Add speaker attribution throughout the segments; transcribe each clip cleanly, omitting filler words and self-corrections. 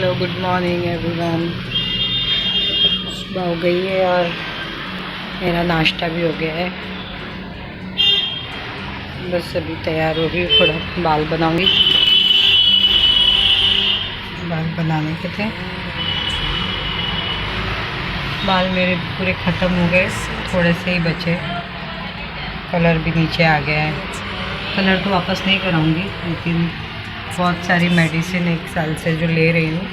Speaker 1: Hello good morning everyone. सुबह हो गई है और मेरा नाश्ता भी हो गया है। बस अभी तैयार हो रही हूँ, थोड़ा बाल बनाऊंगी। बाल बनाने के थे, बाल मेरे पूरे ख़त्म हो गए, थोड़े से ही बचे। कलर भी नीचे आ गया है। कलर तो वापस नहीं कराऊंगी, लेकिन बहुत सारी मेडिसिन 1 साल से जो ले रही हूँ,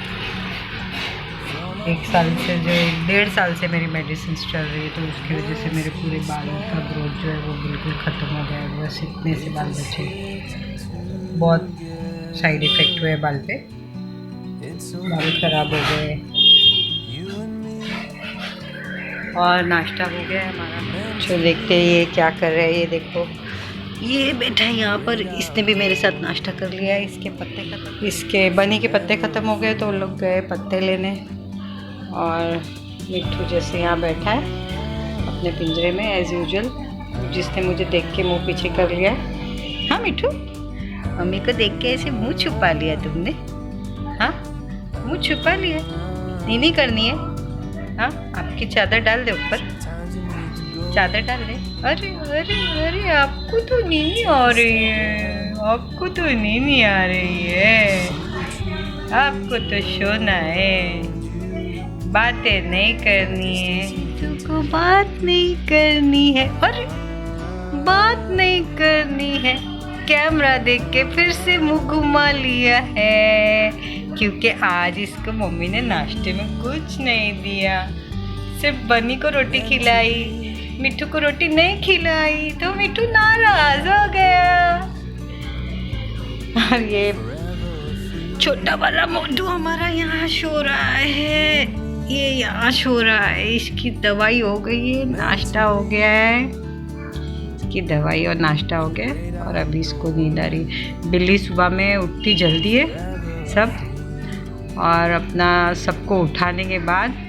Speaker 1: 1 साल से जो 1.5 साल से मेरी मेडिसिन चल रही है, तो उसकी वजह से मेरे पूरे बालों का ग्रोथ जो है वो बिल्कुल ख़त्म हो गया है। बस इतने से बाल बचे, बहुत साइड इफ़ेक्ट हुए बाल पे, बाल ख़राब हो गए। और नाश्ता हो गया हमारा। जो देखते हैं ये क्या कर रहे हैं, ये देखो, ये बैठा है यहाँ पर। इसने भी मेरे साथ नाश्ता कर लिया है। इसके पत्ते ख़त्म, इसके बनी के पत्ते ख़त्म हो गए, तो वो लोग गए पत्ते लेने। और मिट्ठू जैसे यहाँ बैठा है अपने पिंजरे में एज़ यूजुअल, जिसने मुझे देख के मुंह पीछे कर लिया। हाँ मिट्ठू, मम्मी को देख के ऐसे मुंह छुपा लिया तुमने? हाँ, मुंह छुपा लिया, नीनी करनी है। हाँ, आपकी चादर डाल दे ऊपर, चादर डाल दे। अरे अरे अरे, आपको तो नीनी आ रही है, आपको तो नीनी आ रही है, आपको तो सोना है, बातें नहीं करनी है, तुमको बात नहीं करनी है। अरे बात नहीं करनी है, कैमरा देख के फिर से मुंह घुमा लिया है, क्योंकि आज इसको मम्मी ने नाश्ते में कुछ नहीं दिया, सिर्फ बनी को रोटी खिलाई, मिट्ठू को रोटी नहीं खिलाई, तो मिट्ठू नाराज हो गया। और ये छोटा वाला मोटू हमारा यहाँ सो रहा है, ये यहाँ सो रहा है। इसकी दवाई हो गई है, नाश्ता हो गया है, इसकी दवाई और नाश्ता हो गया है, और अभी इसको नींद आ रही है। बिल्ली सुबह में उठती जल्दी है सब, और अपना सबको उठाने के बाद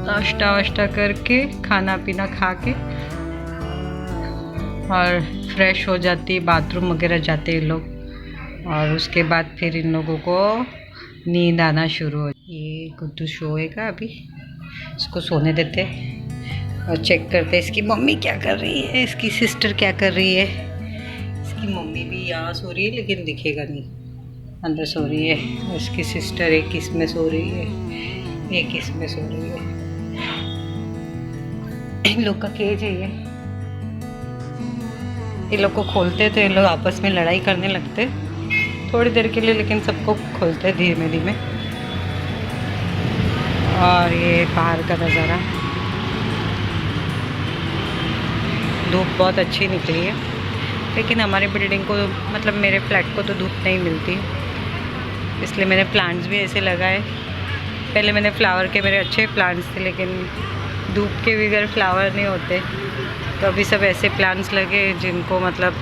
Speaker 1: नाश्ता वाश्ता करके, खाना पीना खा के, और फ्रेश हो जाती है, बाथरूम वगैरह जाते हैं लोग, और उसके बाद फिर इन लोगों को नींद आना शुरू हो। ये गुड्डू सोएगा अभी, इसको सोने देते और चेक करते इसकी मम्मी क्या कर रही है, इसकी सिस्टर क्या कर रही है। इसकी मम्मी भी यहाँ सो रही है, लेकिन दिखेगा नहीं, अंदर सो रही है। उसकी सिस्टर एक इसमें सो रही है, एक इसमें सो रही है। इन लोग का केज है ये। इन लोग को खोलते तो ये लोग आपस में लड़ाई करने लगते थोड़ी देर के लिए, लेकिन सबको खोलते धीमे धीमे। और ये बाहर का नज़ारा, धूप बहुत अच्छी निकली है, लेकिन हमारी बिल्डिंग को, मतलब मेरे फ्लैट को तो धूप नहीं मिलती, इसलिए मैंने प्लांट्स भी ऐसे लगाए। पहले मैंने फ्लावर के मेरे अच्छे प्लांट्स थे, लेकिन धूप के बगैर फ्लावर नहीं होते, तो अभी सब ऐसे प्लांट्स लगे जिनको मतलब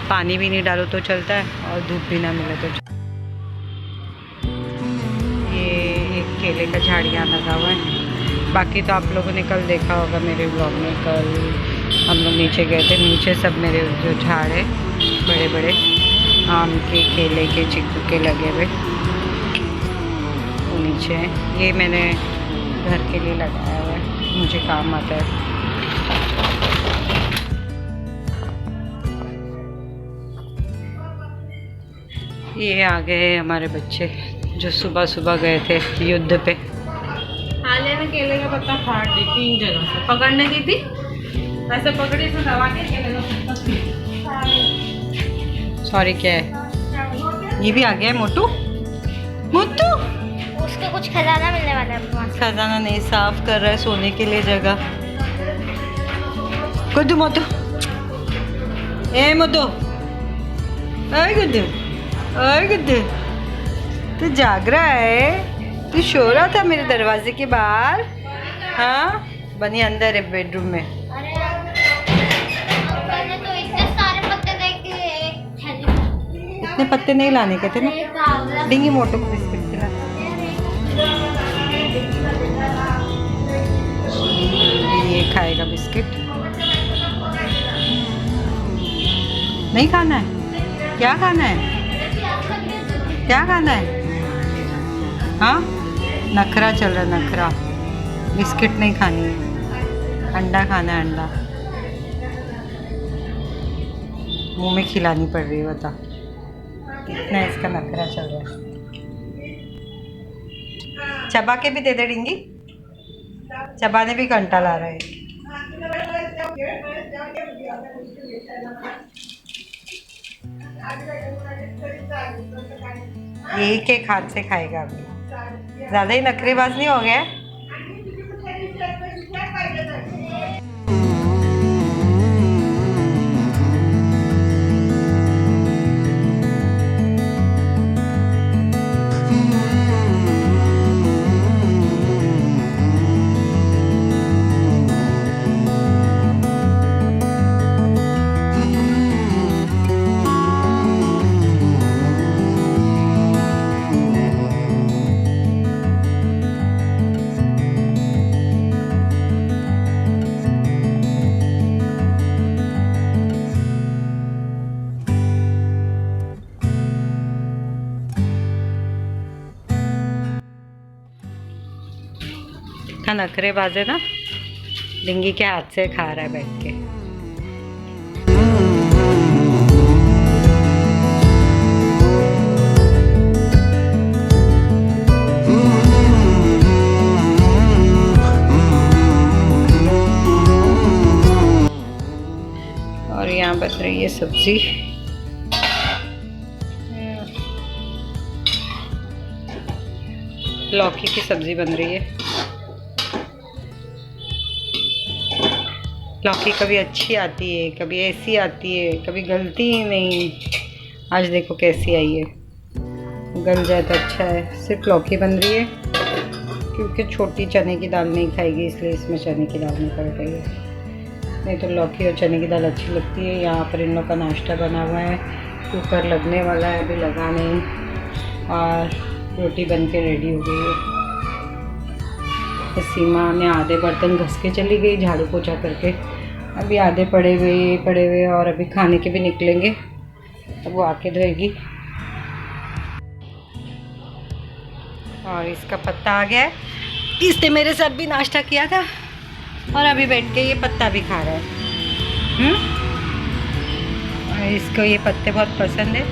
Speaker 1: पानी भी नहीं डालो तो चलता है, और धूप भी ना मिले तो चलता। ये एक केले का झाड़ियाँ लगा हुआ है। बाकी तो आप लोगों ने कल देखा होगा मेरे ब्लॉग में, कल हम लोग नीचे गए थे, नीचे सब मेरे जो झाड़ है बड़े बड़े आम के, केले के, चिक्कू के लगे हुए, वो नीचे हैं। ये मैंने घर के लिए लगाया हुआ है, मुझे काम आता है। ये आ गए हमारे बच्चे, जो सुबह सुबह गए थे युद्ध पे।
Speaker 2: हाले में केले का पत्ता फाड़ दी 3 जगह से, पकड़ने की थी, ऐसे पकड़ी तो दबा के केले का पत्ता।
Speaker 1: सॉरी, क्या है? ये भी आ गया है मोटू। मोटू
Speaker 3: उसको कुछ खजाना मिलने वाला है।
Speaker 1: खजाना नहीं, साफ कर रहा है सोने के लिए जगह। गुड्डू मोटू, ए मोटू, अरे गुड्डू, अरे गुड्डू, तू जाग रहा है? तू सो रहा था मेरे दरवाजे के बाहर? हाँ, बनी अंदर है बेडरूम में।
Speaker 3: मैंने तो इतने सारे पत्ते देखे।
Speaker 1: इतने पत्ते नहीं लाने के थे ना, डिंगी मोटू को बिस्किट खिला। ये खाएगा बिस्किट, नहीं खाना है? क्या खाना है? क्या खाना है? हाँ, नखरा चल रहा है, नखरा। बिस्किट नहीं खानी है, अंडा खाना है, अंडा मुंह में खिलानी पड़ रही है, बता कितना इसका नखरा चल रहा है। चबा के भी दे दे डिंगी, चबाने भी घंटा ला रहा है। एक एक हाथ से खाएगा अभी, ज्यादा ही नखरेबाज नहीं हो गया? इतना नखरेबाज है ना, डिंगी के हाथ से खा रहा है बैठ के। और यहाँ बन रही है सब्जी, लौकी की सब्जी बन रही है। लौकी कभी अच्छी आती है, कभी ऐसी आती है, कभी गलती ही नहीं। आज देखो कैसी आई है, गल जाए तो अच्छा है। सिर्फ लौकी बन रही है क्योंकि छोटी चने की दाल नहीं खाएगी, इसलिए इसमें चने की दाल नहीं पड़ रही है। नहीं तो लौकी और चने की दाल अच्छी लगती है। यहाँ पर इन लोग का नाश्ता बना हुआ है, कुकर लगने वाला है, अभी लगा नहीं, और रोटी बन के रेडी हो गई है। सीमा ने आधे बर्तन घस के चली गई झाड़ू पोछा करके, अभी आधे पड़े हुए और अभी खाने के भी निकलेंगे, अब वो आके धोएगी। और इसका पत्ता आ गया है, इसने मेरे साथ भी नाश्ता किया था और अभी बैठ के ये पत्ता भी खा रहा है। और इसको ये पत्ते बहुत पसंद है,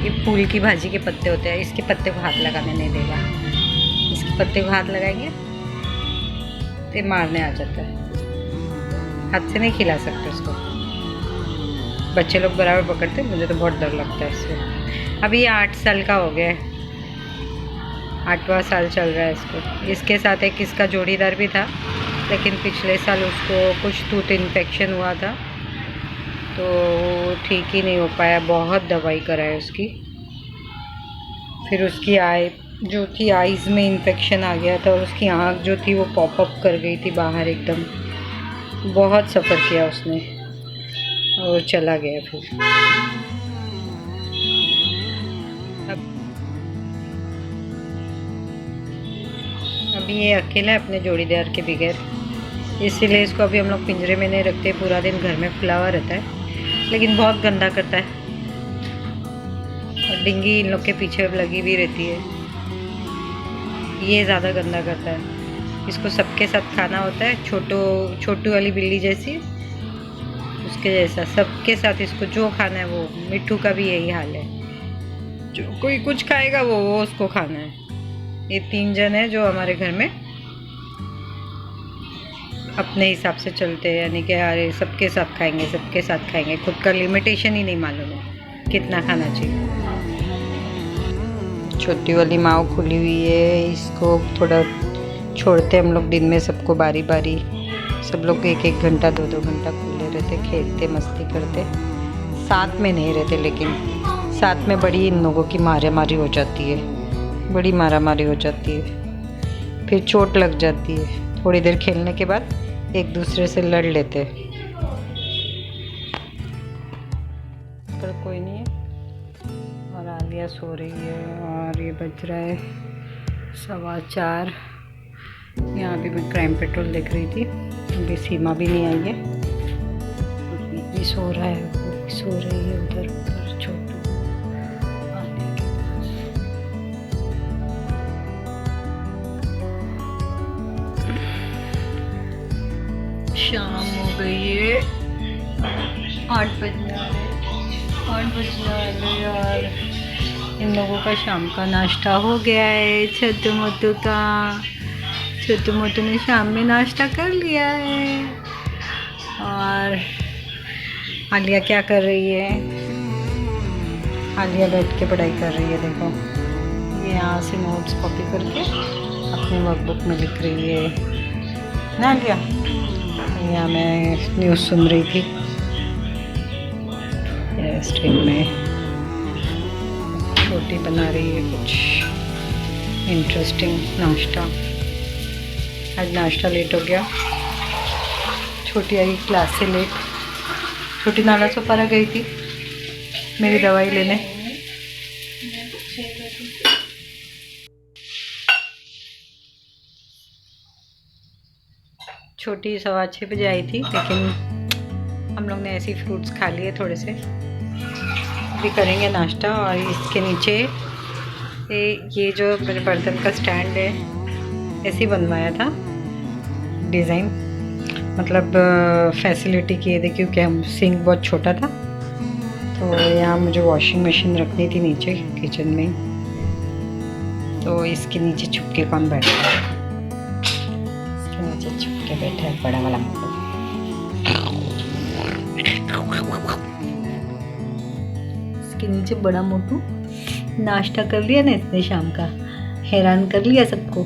Speaker 1: ये फूल की भाजी के पत्ते होते हैं। इसके पत्ते को हाथ लगाने नहीं देगा, इसके पत्ते को हाथ लगाएंगे तो मारने आ जाता है, हाथ से नहीं खिला सकते उसको। बच्चे लोग बराबर पकड़ते, मुझे तो बहुत डर लगता है इससे। अभी ये 8 साल का हो गया है, 8वां साल चल रहा है इसको। इसके साथ एक इसका जोड़ीदार भी था, लेकिन पिछले साल उसको कुछ टूथ इन्फेक्शन हुआ था, तो ठीक ही नहीं हो पाया, बहुत दवाई कराई उसकी। फिर उसकी जो थी आइज़ में इन्फेक्शन आ गया था, और उसकी आँख जो थी वो पॉपअप कर गई थी बाहर एकदम। बहुत सफ़र किया उसने और चला गया फिर। अभी ये अकेला है अपने जोड़ीदार के बगैर, इसीलिए इसको अभी हम लोग पिंजरे में नहीं रखते। पूरा दिन घर में खुला हुआ रहता है, लेकिन बहुत गंदा करता है। और डिंगी इन लोग के पीछे लगी भी रहती है, ये ज़्यादा गंदा करता है। इसको सबके साथ खाना होता है, छोटू वाली बिल्ली जैसी, उसके जैसा सबके साथ इसको जो खाना है वो। मिट्टू का भी यही हाल है, जो कोई कुछ खाएगा वो उसको खाना है। ये 3 जन है जो हमारे घर में अपने हिसाब से चलते हैं, यानी कि अरे सबके साथ खाएंगे, खुद का लिमिटेशन ही नहीं मालूम है कितना खाना चाहिए। छोटी वाली माव खुली हुई है, इसको थोड़ा छोड़ते हम लोग दिन में सबको बारी बारी। सब लोग 1-1 घंटा 2-2 घंटा खुले रहते, खेलते मस्ती करते, साथ में नहीं रहते। लेकिन साथ में बड़ी इन लोगों की मारामारी हो जाती है, बड़ी मारामारी हो जाती है, फिर चोट लग जाती है। थोड़ी देर खेलने के बाद एक दूसरे से लड़ लेते हैं। पर कोई नहीं है, और आलिया सो रही है, और ये बज रहा है 4:15। यहाँ भी मैं क्राइम पेट्रोल देख रही थी, अभी सीमा भी नहीं आई है, ये सो रहा है, वो भी सो रही है उधर ऊपर छोटू आने के पास। शाम हो गई है, 8 बजने वाले यार। इन लोगों का शाम का नाश्ता हो गया है। छोटू मोटू ने शाम में नाश्ता कर लिया है। और आलिया क्या कर रही है? आलिया बैठ के पढ़ाई कर रही है। देखो ये यहाँ से नोट्स कॉपी करके अपनी वर्कबुक में लिख रही है ना आलिया। यहाँ मैं न्यूज़ सुन रही थी स्ट्रीम में। छोटी बना रही है कुछ इंटरेस्टिंग नाश्ता। आज नाश्ता लेट हो गया। छोटी आई क्लास से लेट। छोटी नाला सोपारा गई थी मेरी दवाई लेने। छोटी 6:15 बजे आई थी, लेकिन हम लोग ने ऐसे ही फ्रूट्स खा लिए थोड़े से। अभी करेंगे नाश्ता। और इसके नीचे ये जो मेरे बर्तन का स्टैंड है ऐसे ही बनवाया था डिज़ाइन, मतलब फैसिलिटी की है। देखिए कि हम सिंक बहुत छोटा था, तो यहाँ मुझे वॉशिंग मशीन रखनी थी नीचे किचन में, तो इसके नीचे छुपके कौन बैठा है? इसके नीचे छुपके बैठा है बड़ा वाला मोटू। इसके नीचे बड़ा मोटू नाश्ता कर लिया ना इसने शाम का, हैरान कर लिया सबको।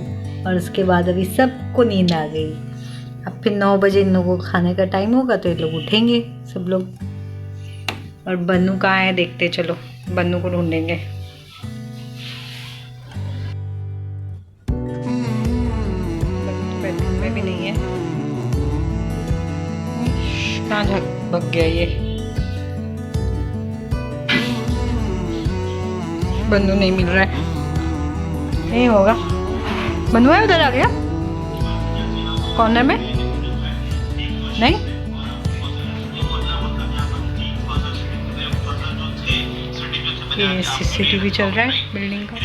Speaker 1: और उसके बाद अभी सबको नींद आ गई। अब फिर 9 बजे इन लोगों को खाने का टाइम होगा तो ये लोग उठेंगे सब लोग। और बन्नू कहाँ है देखते चलो, बन्नू को ढूंढेंगे। बेडरूम में भी नहीं है, कहाँ भग गया ये? बन्नू नहीं मिल रहा है। नहीं होगा, बन्नू है उधर आ गया कॉर्नर में। नहीं, ये सीसीटीवी चल रहा है बिल्डिंग का,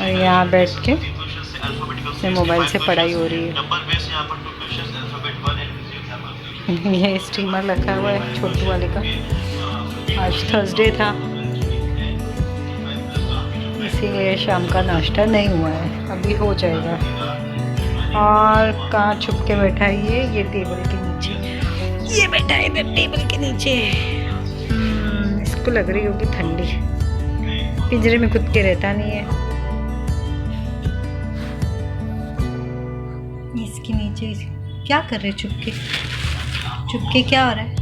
Speaker 1: और यहाँ बैठ के अपने मोबाइल से पढ़ाई हो रही है। ये स्टीमर रखा हुआ है छोटू वाले का। आज थर्सडे था इसीलिए शाम का नाश्ता नहीं हुआ है, अभी हो जाएगा। और कहाँ छुप के बैठा है ये टेबल के नीचे। ये बैठा है इधर टेबल के नीचे। इसको लग रही होगी ठंडी, पिंजरे में खुद के रहता नहीं है। इसके नीचे क्या कर रहे? चुप के क्या हो रहा है?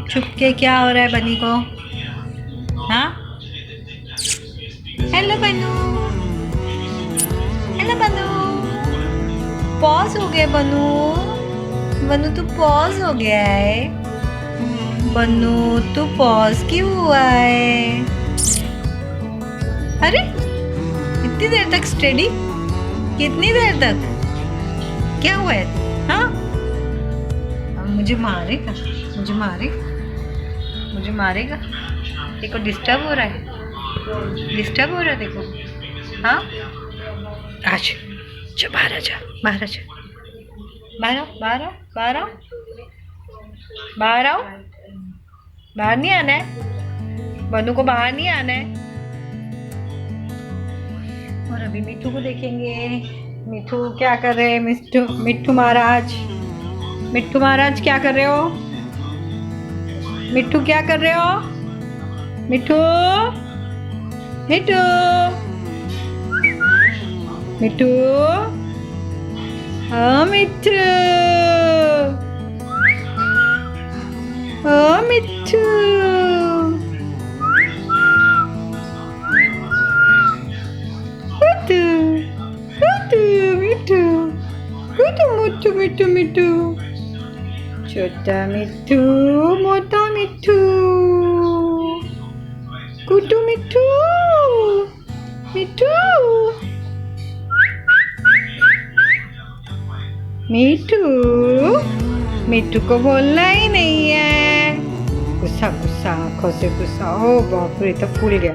Speaker 1: छुप के क्या हो रहा है बनी को? हाँ, हेलो बनू, हेलो बनू। पॉज हो गया बनू तू पॉज हो गया है। बनू तू पॉज क्यों हुआ है? अरे इतनी देर तक स्टडी? कितनी देर तक? क्या हुआ है? हाँ, मुझे मारेगा, मुझे मारेगा। देखो डिस्टर्ब हो रहा है, देखो। हाँ, आज जा बाहर आजा, बाहर आओ। बाहर नहीं आना है बनू को, बाहर नहीं आना है। और अभी मिट्टू को देखेंगे। मिट्टू क्या कर रहे हैं? मिट्टू महाराज क्या कर रहे हो? मिट्टू क्या कर रहे हो? मिट्टू हाँ मिट्टू, मिट्टू, छोटा मिट्टू, मोटा मिट्टू, कुटू मिट्टू, मिट्टू को बोलना ही नहीं है। गुस्सा आंखों से गुस्सा। ओ बाप रे, तो फूल गया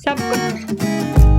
Speaker 1: सबको।